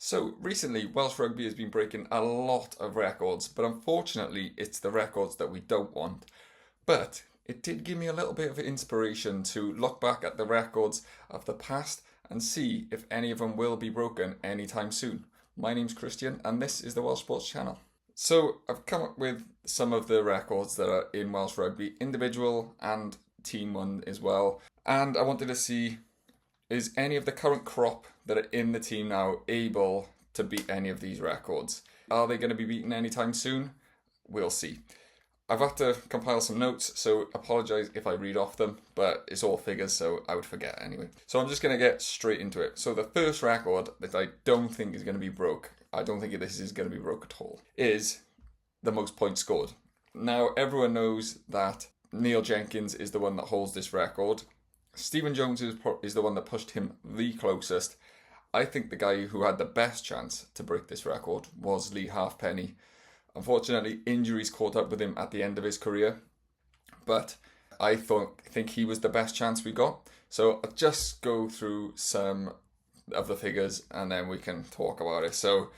So recently, Welsh Rugby has been breaking a lot of records, but unfortunately, it's the records that we don't want. But it did give me a little bit of inspiration to look back at the records of the past and see if any of them will be broken anytime soon. My name's Christian, and this is the Welsh Sports Channel. So I've come up with some of the records that are in Welsh Rugby, individual and team one as well. And I wanted to see, is any of the current crop that are in the team now able to beat any of these records? Are they going to be beaten anytime soon? We'll see. I've had to compile some notes, so apologise if I read off them, but it's all figures, so I would forget anyway. So I'm just going to get straight into it. So the first record that I don't think is going to be broke, I don't think this is going to be broke at all, is the most points scored. Now, everyone knows that Neil Jenkins is the one that holds this record. Stephen Jones is the one that pushed him the closest. I think the guy who had the best chance to break this record was Lee Halfpenny. Unfortunately, injuries caught up with him at the end of his career, but I think he was the best chance we got. So I'll just go through some of the figures and then we can talk about it. So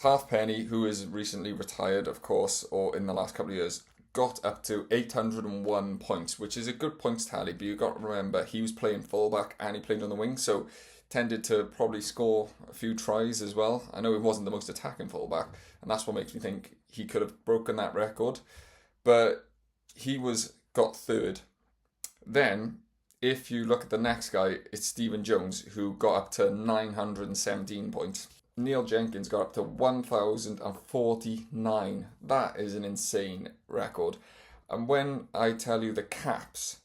Halfpenny, who is recently retired, of course, or in the last couple of years, got up to 801 points, which is a good points tally, but you've got to remember he was playing fullback and he played on the wing, so tended to probably score a few tries as well. I know he wasn't the most attacking fullback, and that's what makes me think he could have broken that record, but he got third. Then, if you look at the next guy, it's Stephen Jones, who got up to 917 points. Neil Jenkins got up to 1,049. That is an insane record. And when I tell you the caps,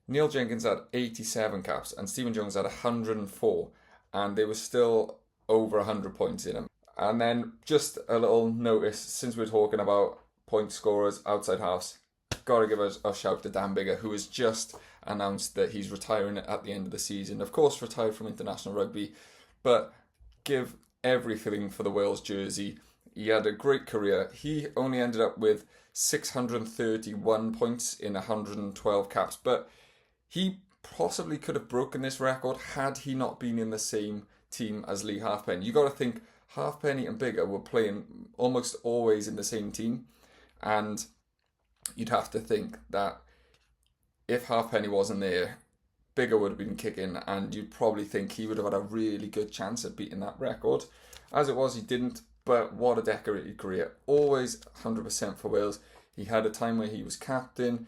Neil Jenkins had 87 caps and Stephen Jones had 104, and they were still over 100 points in them. And then just a little notice, since we're talking about point scorers, outside halves, got to give a shout to Dan Biggar, who has just announced that he's retiring at the end of the season. Of course, retired from international rugby, but give everything for the Wales jersey. He had a great career. He only ended up with 631 points in 112 caps, but he possibly could have broken this record had he not been in the same team as Lee Halfpenny. You got to think Halfpenny and Biggar were playing almost always in the same team, and you'd have to think that if Halfpenny wasn't there, Biggar would have been kicking, and you'd probably think he would have had a really good chance at beating that record. As it was, he didn't, but what a decorated career. Always 100% for Wales. He had a time where he was captain,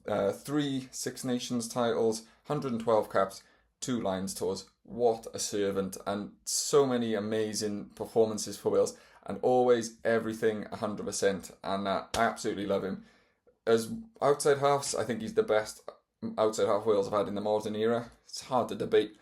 3 Six Nations titles, 112 caps, 2 Lions tours. What a servant, and so many amazing performances for Wales, and always everything 100%, and I absolutely love him. As outside halves, I think he's the best outside half Wales have had in the modern era. It's hard to debate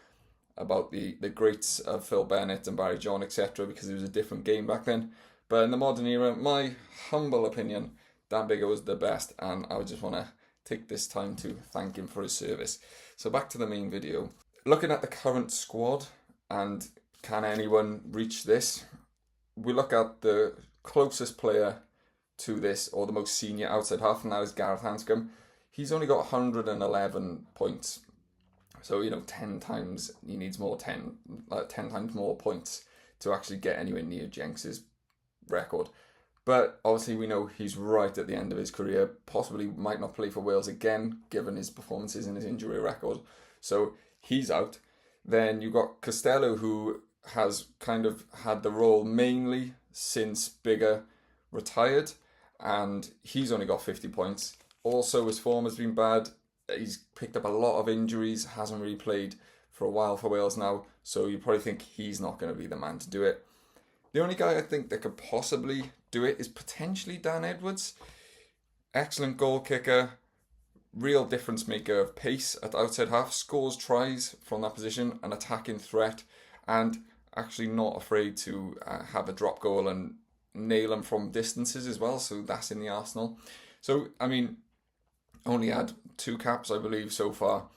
about the greats of Phil Bennett and Barry John, etc., because it was a different game back then. But in the modern era, my humble opinion, Dan Biggar was the best, and I just want to take this time to thank him for his service. So back to the main video. Looking at the current squad, and can anyone reach this? We look at the closest player to this, or the most senior outside half, and that is Gareth Hanscom. He's only got 111 points. So, 10 times, he needs 10 times more points to actually get anywhere near Jenks's record. But obviously we know he's right at the end of his career, possibly might not play for Wales again, given his performances and his injury record. So he's out. Then you've got Costello, who has kind of had the role mainly since Biggar retired, and he's only got 50 points. Also, his form has been bad. He's picked up a lot of injuries, hasn't really played for a while for Wales now, so you probably think he's not going to be the man to do it. The only guy I think that could possibly do it is potentially Dan Edwards. Excellent goal kicker, real difference maker of pace at outside half, scores tries from that position, an attacking threat, and actually not afraid to have a drop goal and nail them from distances as well, so that's in the arsenal. So, only had 2 caps, I believe, so far.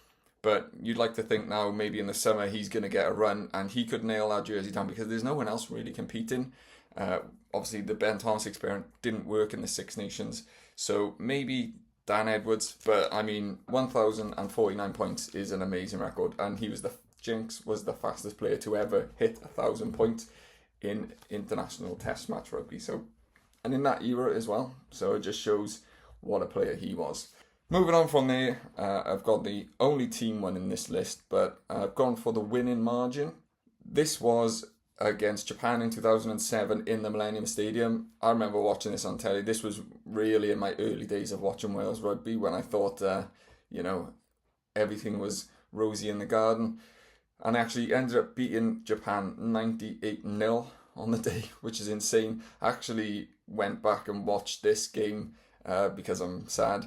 But you'd like to think now, maybe in the summer, he's going to get a run and he could nail that jersey down, because there's no one else really competing. Obviously, the Ben Thomas experiment didn't work in the Six Nations. So maybe Dan Edwards. But, 1,049 points is an amazing record. And he was Jinks was the fastest player to ever hit 1,000 points in international test match rugby. So, and in that era as well. So it just shows what a player he was. Moving on from there, I've got the only team one in this list, but I've gone for the winning margin. This was against Japan in 2007 in the Millennium Stadium. I remember watching this on telly. This was really in my early days of watching Wales rugby, when I thought, everything was rosy in the garden. And actually ended up beating Japan 98-0 on the day, which is insane. I actually went back and watched this game because I'm sad.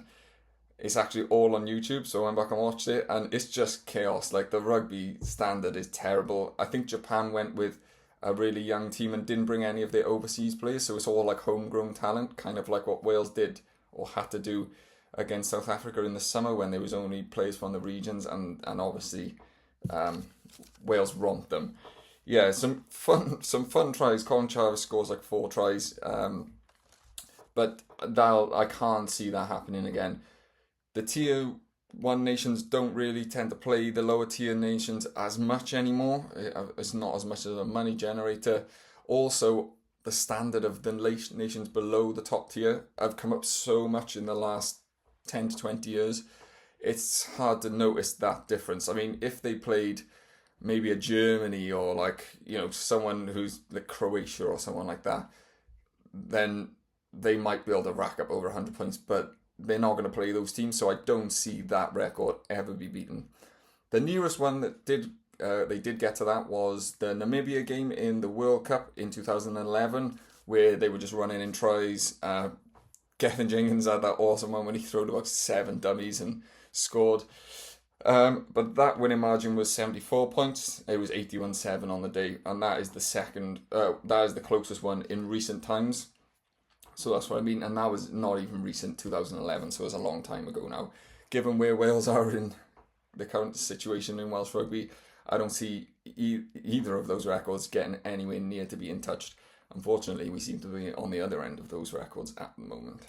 It's actually all on YouTube, so I went back and watched it, and it's just chaos. Like, the rugby standard is terrible. I think Japan went with a really young team and didn't bring any of their overseas players, so it's all like homegrown talent, kind of like what Wales did or had to do against South Africa in the summer when there was only players from the regions, and obviously Wales romped them. Yeah, some fun tries. Colin Chavez scores like 4 tries, but I can't see that happening again. The tier 1 nations don't really tend to play the lower tier nations as much anymore. It's not as much as a money generator. Also, the standard of the nations below the top tier have come up so much in the last 10 to 20 years. It's hard to notice that difference. I mean, if they played maybe a Germany or someone who's like Croatia or someone like that, then they might be able to rack up over 100 points, but they're not going to play those teams, so I don't see that record ever be beaten. The nearest one that they did get to that was the Namibia game in the World Cup in 2011, where they were just running in tries. Gethin Jenkins had that awesome one when he threw about 7 dummies and scored. But that winning margin was 74 points. It was 81-7 on the day, and that is the closest one in recent times. So that's what I mean, and that was not even recent, 2011, so it was a long time ago now. Given where Wales are in the current situation in Welsh rugby, I don't see either of those records getting anywhere near to being touched. Unfortunately, we seem to be on the other end of those records at the moment.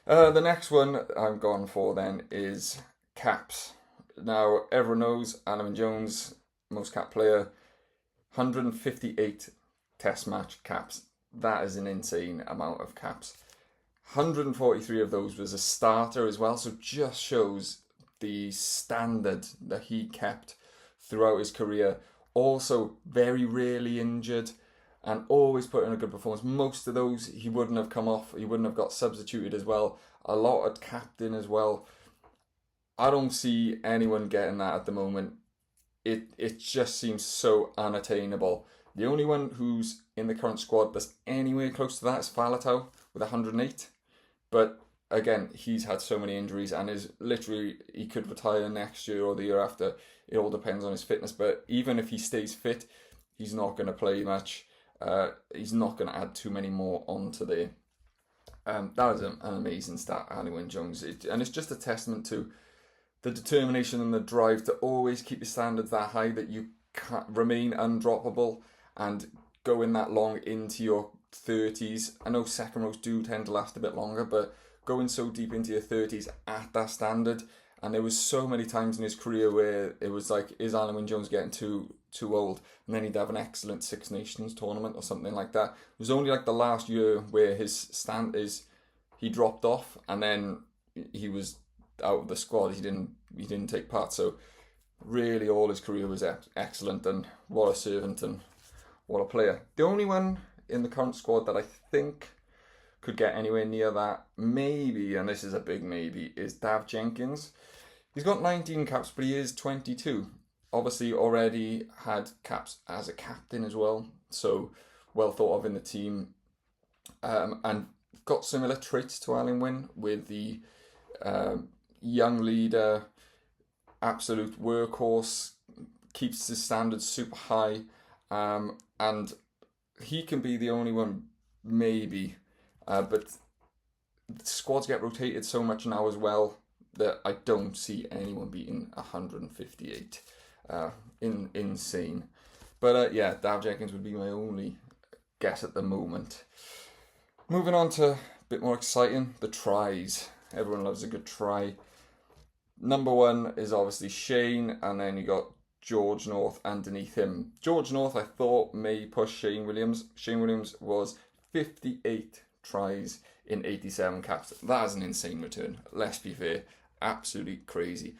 The next one I've gone for then is caps. Now, everyone knows Alun Jones, most cap player, 158 test match caps. That is an insane amount of caps. 143 of those was a starter as well, so just shows the standard that he kept throughout his career. Also, very rarely injured and always put in a good performance. Most of those he wouldn't have come off, he wouldn't have got substituted as well. A lot at captain as well. I don't see anyone getting that at the moment. It just seems so unattainable. The only one who's in the current squad that's anywhere close to that is Faletau with 108. But again, he's had so many injuries and is literally, he could retire next year or the year after. It all depends on his fitness. But even if he stays fit, he's not going to play much. He's not going to add too many more onto there. That was an amazing stat, Alun Jones. And it's just a testament to the determination and the drive to always keep your standards that high that you can't remain undroppable and going that long into your 30s. I know second rows do tend to last a bit longer, but going so deep into your 30s at that standard, and there was so many times in his career where it was like, is Alun Jones getting too old? And then he'd have an excellent Six Nations tournament or something like that. It was only like the last year where he dropped off, and then he was out of the squad. He didn't take part. So really, all his career was excellent, and what a servant and what a player. The only one in the current squad that I think could get anywhere near that, maybe, and this is a big maybe, is Dav Jenkins. He's got 19 caps, but he is 22. Obviously, already had caps as a captain as well, so well thought of in the team, and got similar traits to Alun Wyn with the young leader, absolute workhorse, keeps his standards super high, and he can be the only one, maybe, but the squads get rotated so much now as well that I don't see anyone beating 158. Insane. But yeah, Dav Jenkins would be my only guess at the moment. Moving on to a bit more exciting, the tries. Everyone loves a good try. Number 1 is obviously Shane, and then you got George North underneath him. George North, I thought, may push Shane Williams. Shane Williams was 58 tries in 87 caps. That is an insane return. Let's be fair. Absolutely crazy.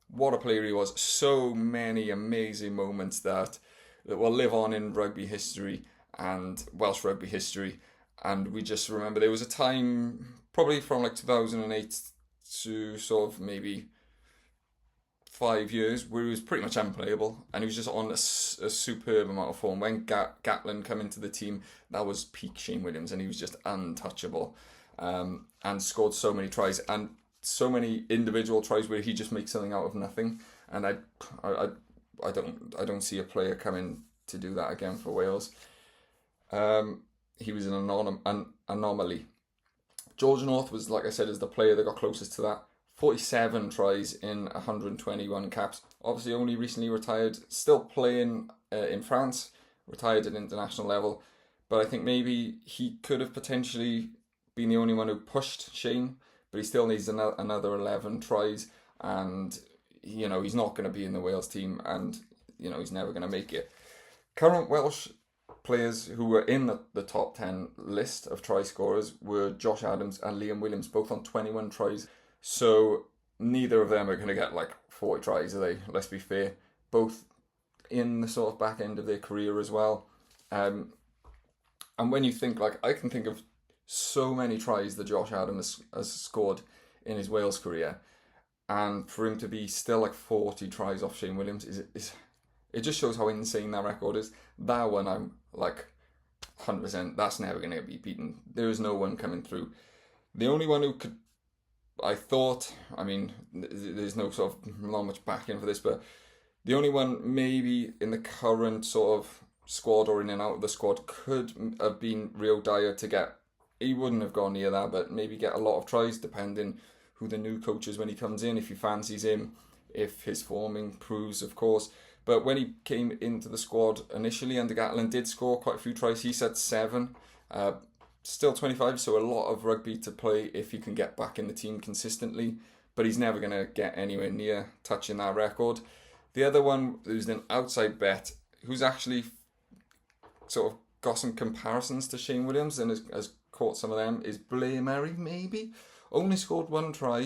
What a player he was. So many amazing moments that will live on in rugby history and Welsh rugby history. And we just remember there was a time, probably from like 2008 to sort of maybe 5 years, where he was pretty much unplayable, and he was just on a superb amount of form. When Gatlin come into the team, that was peak Shane Williams, and he was just untouchable, and scored so many tries and so many individual tries where he just makes something out of nothing. And I don't see a player coming to do that again for Wales. He was an anomaly. George North was, like I said, is the player that got closest to that. 47 tries in 121 caps. Obviously only recently retired, still playing in France, retired at international level. But I think maybe he could have potentially been the only one who pushed Shane, but he still needs another 11 tries. And, you know, he's not going to be in the Wales team, and, you know, he's never going to make it. Current Welsh players who were in the top 10 list of try scorers were Josh Adams and Liam Williams, both on 21 tries. So neither of them are going to get like 40 tries, are they? Let's be fair. Both in the sort of back end of their career as well. And when you think, like, I can think of so many tries that Josh Adams has scored in his Wales career, and for him to be still like 40 tries off Shane Williams is it just shows how insane that record is. That one, I'm like 100%, that's never going to be beaten. There is no one coming through. The only one who could, I thought, I mean, there's no sort of, not much backing for this, but the only one maybe in the current sort of squad or in and out of the squad could have been Rio Dyer to get, he wouldn't have gone near that, but maybe get a lot of tries depending who the new coach is when he comes in, if he fancies him, if his form improves, of course. But when he came into the squad initially under Gatlin, did score quite a few tries. He said 7. Still 25, so a lot of rugby to play if he can get back in the team consistently, but he's never going to get anywhere near touching that record. The other one, who's an outside bet, who's actually sort of got some comparisons to Shane Williams and has caught some of them, is Blair Murray, maybe. Only scored 1 try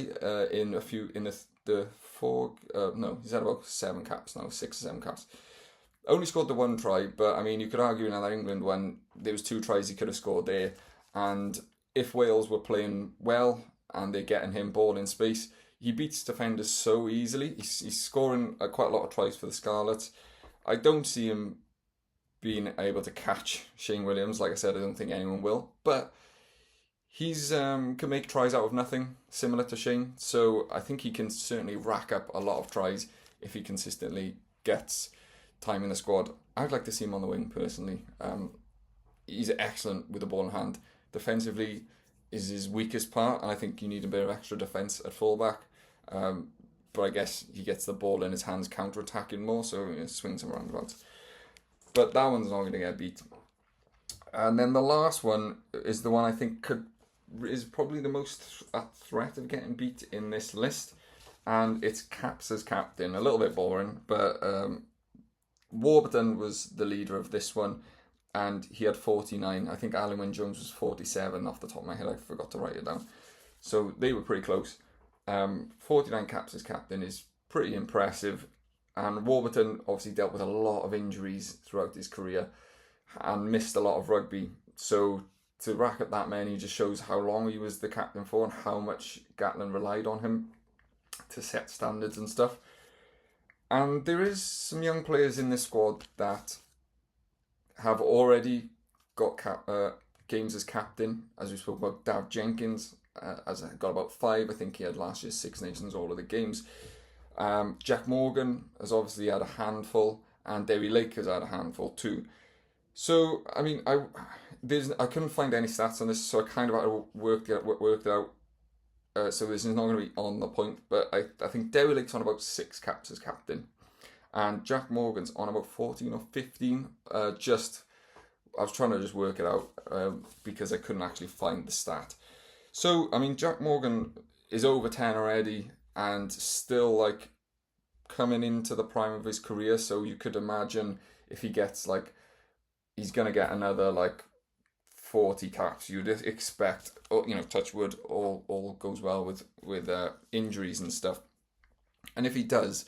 in the 4, no, he's had about 7 caps now, 6 or 7 caps. Only scored the 1 try, but I mean, you could argue in that England one, there was 2 tries he could have scored there. And if Wales were playing well and they're getting him ball in space, he beats defenders so easily. He's scoring quite a lot of tries for the Scarlets. I don't see him being able to catch Shane Williams. Like I said, I don't think anyone will. But he's can make tries out of nothing, similar to Shane. So I think he can certainly rack up a lot of tries if he consistently gets time in the squad. I'd like to see him on the wing personally. He's excellent with the ball in hand. Defensively is his weakest part, and I think you need a bit of extra defence at fullback. But I guess he gets the ball in his hands counter-attacking more, so it swings him roundabouts. But that one's not going to get beat. And then the last one is the one I think is probably the most at threat of getting beat in this list, and it's Caps as captain. A little bit boring, but Warburton was the leader of this one, and he had 49. I think Alun Wyn-Jones was 47 off the top of my head. I forgot to write it down. So they were pretty close. 49 caps as captain is pretty impressive. And Warburton obviously dealt with a lot of injuries throughout his career and missed a lot of rugby. So to rack up that many just shows how long he was the captain for and how much Gatlin relied on him to set standards and stuff. And there is some young players in this squad that have already got games as captain, as we spoke about. Dav Jenkins has got about 5. I think he had last year's Six Nations all of the games. Jack Morgan has obviously had a handful, and Derry Lake has had a handful too. So I mean, I couldn't find any stats on this, so I kind of worked it out. So this is not going to be on the point, but I think Derry Lake's on about 6 caps as captain, and Jack Morgan's on about 14 or 15. I was trying to just work it out because I couldn't actually find the stat. So I mean, Jack Morgan is over 10 already, and still like coming into the prime of his career, so you could imagine if he gets like, he's gonna get another like 40 caps. You'd expect, touch wood, all goes well with injuries and stuff. And if he does,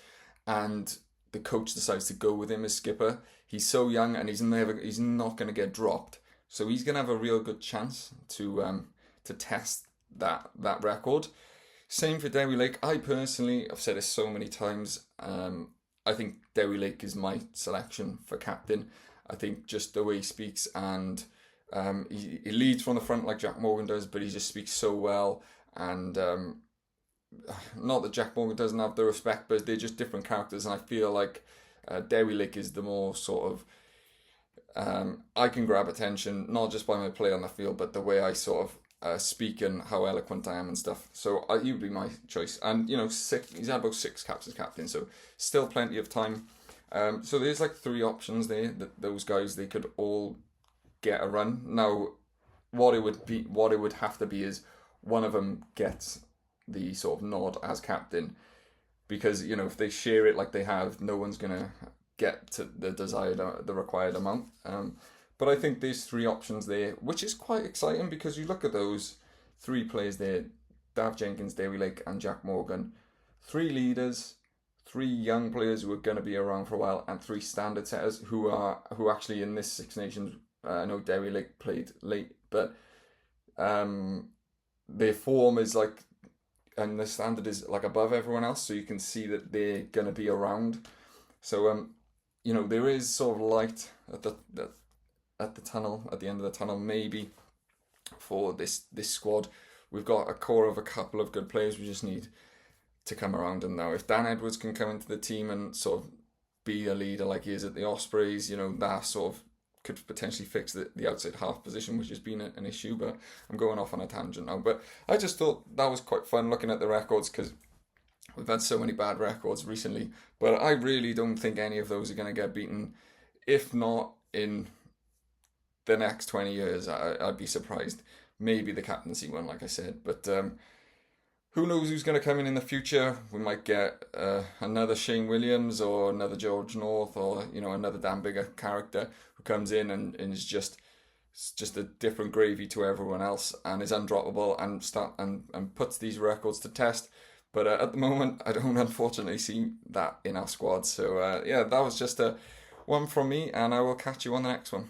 and the coach decides to go with him as skipper, he's so young and he's not going to get dropped. So he's going to have a real good chance to test that record. Same for Dewi Lake. I personally, I've said this so many times, I think Dewi Lake is my selection for captain. I think just the way he speaks, and he leads from the front like Jack Morgan does, but he just speaks so well. And not that Jack Morgan doesn't have the respect, but they're just different characters. And I feel like Dewi Lake is the more sort of, I can grab attention, not just by my play on the field, but the way I sort of speak and how eloquent I am and stuff. So he would be my choice. And, he's had about 6 caps as captain, so still plenty of time. So there's like 3 options there that those guys, they could all get a run. Now, what it would have to be is one of them gets the sort of nod as captain, because if they share it like they have, no one's gonna get to the required amount. But I think there's 3 options there, which is quite exciting, because you look at those 3 players there: Dav Jenkins, Dewi Lake, and Jack Morgan. 3 leaders, 3 young players who are going to be around for a while, and 3 standard setters who actually in this Six Nations. I know Dewi Lake played late, but their form is like, and the standard is like above everyone else, so you can see that they're going to be around. So there is sort of light at the tunnel, at the end of the tunnel, maybe, for this squad. We've got a core of a couple of good players. We just need to come around. And now if Dan Edwards can come into the team and sort of be a leader like he is at the Ospreys, that sort of could potentially fix the outside half position, which has been an issue. But I'm going off on a tangent now. But I just thought that was quite fun looking at the records, because we've had so many bad records recently. But I really don't think any of those are going to get beaten. If not in the next 20 years, I'd be surprised. Maybe the captaincy one, like I said. But who knows who's going to come in the future? We might get another Shane Williams, or another George North, or another Dan Bigger character who comes in and is just a different gravy to everyone else, and is undroppable and puts these records to test. But at the moment, I don't unfortunately see that in our squad. So that was just one from me, and I will catch you on the next one.